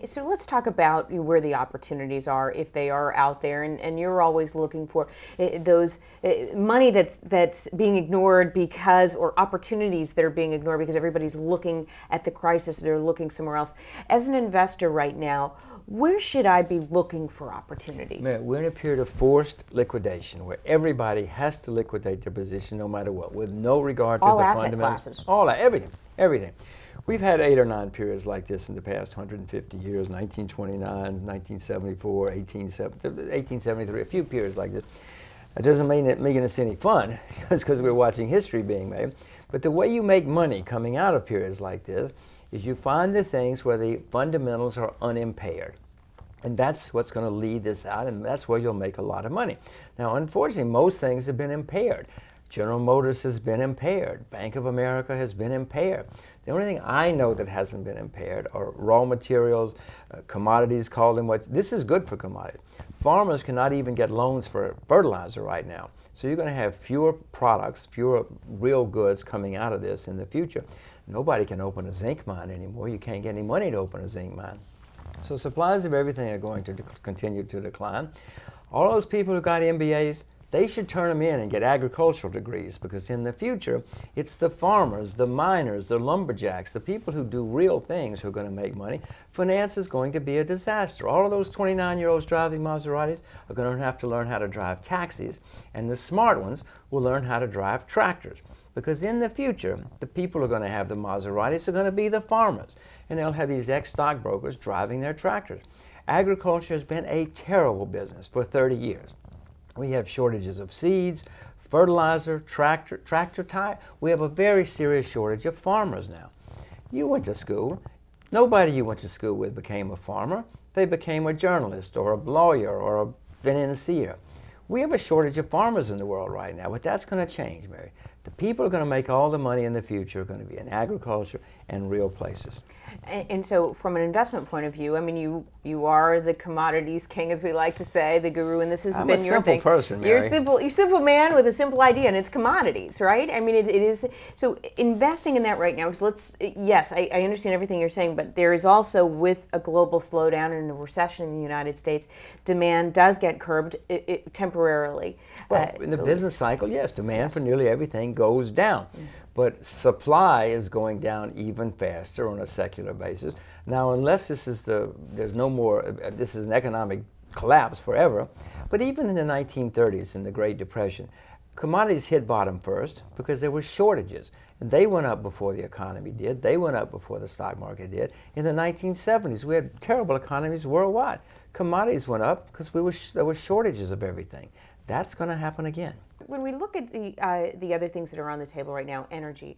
So let's talk about where the opportunities are, if they are out there, and you're always looking for those money that's being ignored because, or opportunities that are being ignored because everybody's looking at the crisis, they're looking somewhere else. As an investor right now, where should I be looking for opportunity? Man, we're in a period of forced liquidation where everybody has to liquidate their position no matter what, with no regard to All the asset fundamentals. classes. All that, everything. We've had 8 or 9 periods like this in the past 150 years, 1929, 1974, 1873, a few periods like this. That doesn't mean it making us any fun, just because we're watching history being made. But the way you make money coming out of periods like this is you find the things where the fundamentals are unimpaired. And that's what's going to lead this out, and that's where you'll make a lot of money. Now, unfortunately, most things have been impaired. General Motors has been impaired. Bank of America has been impaired. The only thing I know that hasn't been impaired are raw materials, commodities, call them what. This is good for commodities. Farmers cannot even get loans for fertilizer right now. So you're going to have fewer products, fewer real goods coming out of this in the future. Nobody can open a zinc mine anymore. You can't get any money to open a zinc mine. So supplies of everything are going to continue to decline. All those people who got MBAs, they should turn them in and get agricultural degrees, because in the future, it's the farmers, the miners, the lumberjacks, the people who do real things who are going to make money. Finance is going to be a disaster. All of those 29-year-olds driving Maseratis are going to have to learn how to drive taxis, and the smart ones will learn how to drive tractors. Because in the future, the people who are going to have the Maseratis are going to be the farmers, and they'll have these ex-stockbrokers driving their tractors. Agriculture has been a terrible business for 30 years. We have shortages of seeds, fertilizer, tractor tire. We have a very serious shortage of farmers now. You went to school. Nobody you went to school with became a farmer. They became a journalist or a lawyer or a financier. We have a shortage of farmers in the world right now, but that's going to change, Mary. The people who are going to make all the money in the future are going to be in agriculture and real places. And so from an investment point of view, I mean, you are the commodities king, as we like to say, the guru, and this has I'm been a your simple thing. person, Mary. You're a simple man with a simple idea, and it's commodities, right? I mean, it is. So investing in that right now, because yes, I understand everything you're saying, but there is also, with a global slowdown and a recession in the United States, demand does get curbed temporarily. Well, in the business cycle, yes, demand for nearly everything goes down. But supply is going down even faster on a secular basis. Now, unless this is there's no more, this is an economic collapse forever. But even in the 1930s, in the Great Depression, commodities hit bottom first because there were shortages. And they went up before the economy did. They went up before the stock market did. In the 1970s, we had terrible economies worldwide. Commodities went up because there were shortages of everything. That's going to happen again. When we look at the other things that are on the table right now, energy,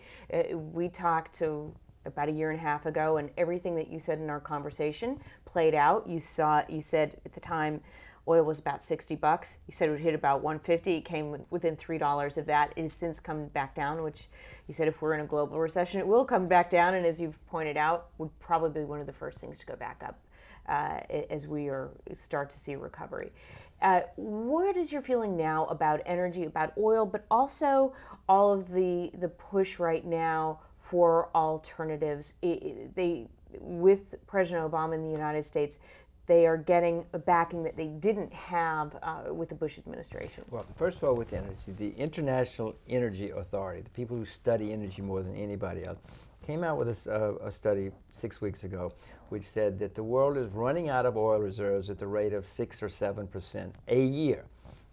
we talked to about a year and a half ago, and everything that you said in our conversation played out. You said at the time oil was about $60. You said it would hit about $150. It came within $3 of that. It has since come back down, which you said if we're in a global recession, it will come back down, and as you've pointed out, would probably be one of the first things to go back up as we start to see recovery. What is your feeling now about energy, about oil, but also all of the push right now for alternatives? With President Obama in the United States, they are getting a backing that they didn't have with the Bush administration. Well, first of all, with energy, the International Energy Authority, the people who study energy more than anybody else, came out with a study 6 weeks ago which said that the world is running out of oil reserves at the rate of 6 or 7% a year.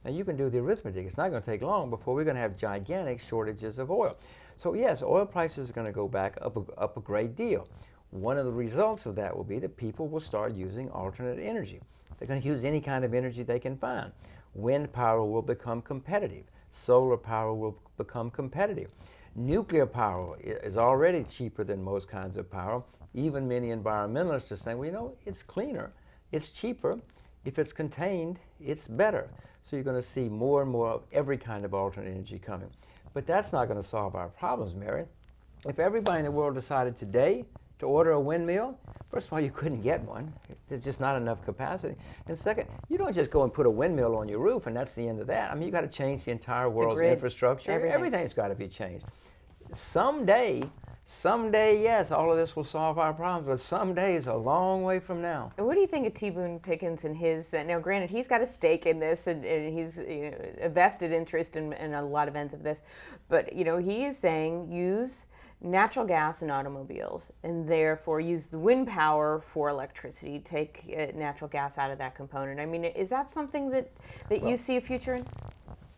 Now you can do the arithmetic. It's not going to take long before we're going to have gigantic shortages of oil. So yes, oil prices are going to go back up a great deal. One of the results of that will be that people will start using alternate energy. They're going to use any kind of energy they can find. Wind power will become competitive. Solar power will become competitive. Nuclear power is already cheaper than most kinds of power. Even many environmentalists are saying, well, you know, it's cleaner, it's cheaper. If it's contained, it's better. So you're going to see more and more of every kind of alternate energy coming. But that's not going to solve our problems, Mary. If everybody in the world decided today to order a windmill, first of all, you couldn't get one. There's just not enough capacity. And second, you don't just go and put a windmill on your roof and that's the end of that. I mean, you've got to change the entire world's infrastructure. Everything's got to be changed. Someday, Someday, yes, all of this will solve our problems, but someday is a long way from now. What do you think of T. Boone Pickens and his? Now, granted, he's got a stake in this, and he's a vested interest in a lot of ends of this, but he is saying use natural gas in automobiles, and therefore use the wind power for electricity. Take natural gas out of that component. I mean, is that something that you see a future in?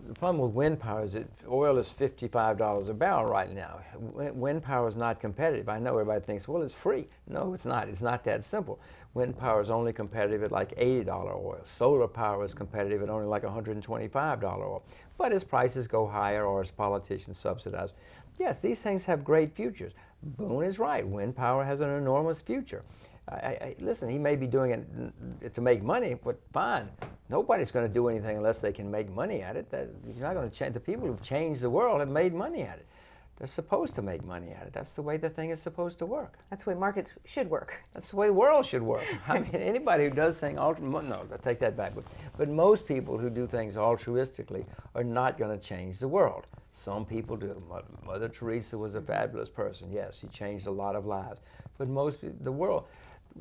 The problem with wind power is that oil is $55 a barrel right now. Wind power is not competitive. I know everybody thinks, well, it's free. No, it's not. It's not that simple. Wind power is only competitive at like $80 oil. Solar power is competitive at only like $125 oil. But as prices go higher or as politicians subsidize, yes, these things have great futures. Boone is right. Wind power has an enormous future. Listen, he may be doing it to make money, but fine. Nobody's going to do anything unless they can make money at it. You're not going to change. The people who've changed the world have made money at it. They're supposed to make money at it. That's the way the thing is supposed to work. That's the way markets should work. That's the way the world should work. I mean, anybody who does things no, I take that back. But most people who do things altruistically are not going to change the world. Some people do. Mother Teresa was a fabulous person. Yes, she changed a lot of lives. But the world,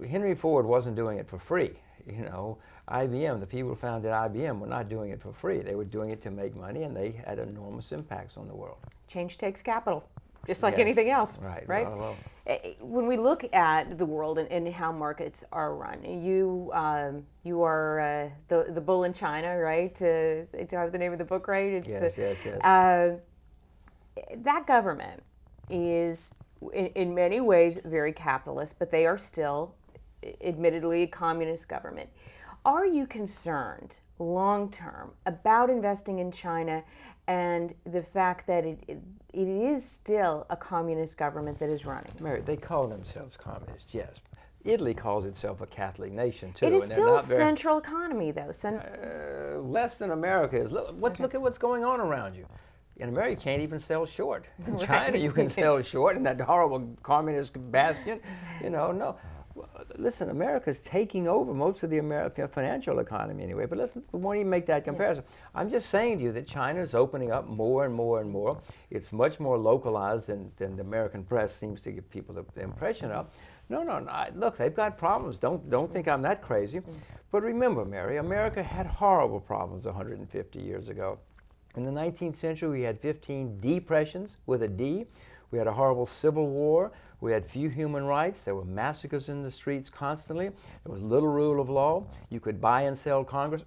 Henry Ford wasn't doing it for free. IBM, the people who founded IBM were not doing it for free. They were doing it to make money, and they had enormous impacts on the world. Change takes capital, just like anything else. Right. Well, when we look at the world and how markets are run, you are the bull in China, right? Do I have the name of the book right? Yes. That government is, in many ways, very capitalist, but they are still, admittedly, a communist government. Are you concerned long term about investing in China and the fact that it is still a communist government that is running? Mary, they call themselves communists, yes. Italy calls itself a Catholic nation too. It is still a central economy, though. Less than America is. Look at what's going on around you. In America, you can't even sell short. In China, you can sell short in that horrible communist bastion. No. Listen, America's taking over most of the American financial economy anyway, but listen, we won't even make that comparison. I'm just saying to you that China's opening up more and more and more. It's much more localized than the American press seems to give people the impression of. No, look, they've got problems. Don't think I'm that crazy. But remember, Mary, America had horrible problems 150 years ago. In the 19th century, we had 15 depressions with a D. We had a horrible civil war. We had few human rights. There were massacres in the streets constantly. There was little rule of law. You could buy and sell Congress.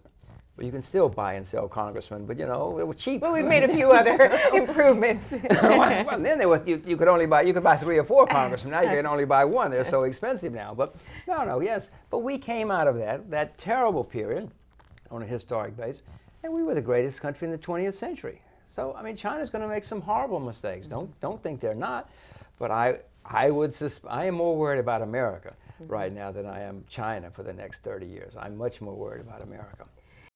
Well, you can still buy and sell congressmen, but they were cheap. Well, we've made a few other improvements. Well, then you could buy 3 or 4 congressmen. Now you can only buy 1. They're so expensive now. But yes. But we came out of that terrible period on a historic base, and we were the greatest country in the 20th century. So, I mean, China's going to make some horrible mistakes. Don't think they're not. But I am more worried about America right now than I am China for the next 30 years. I'm much more worried about America.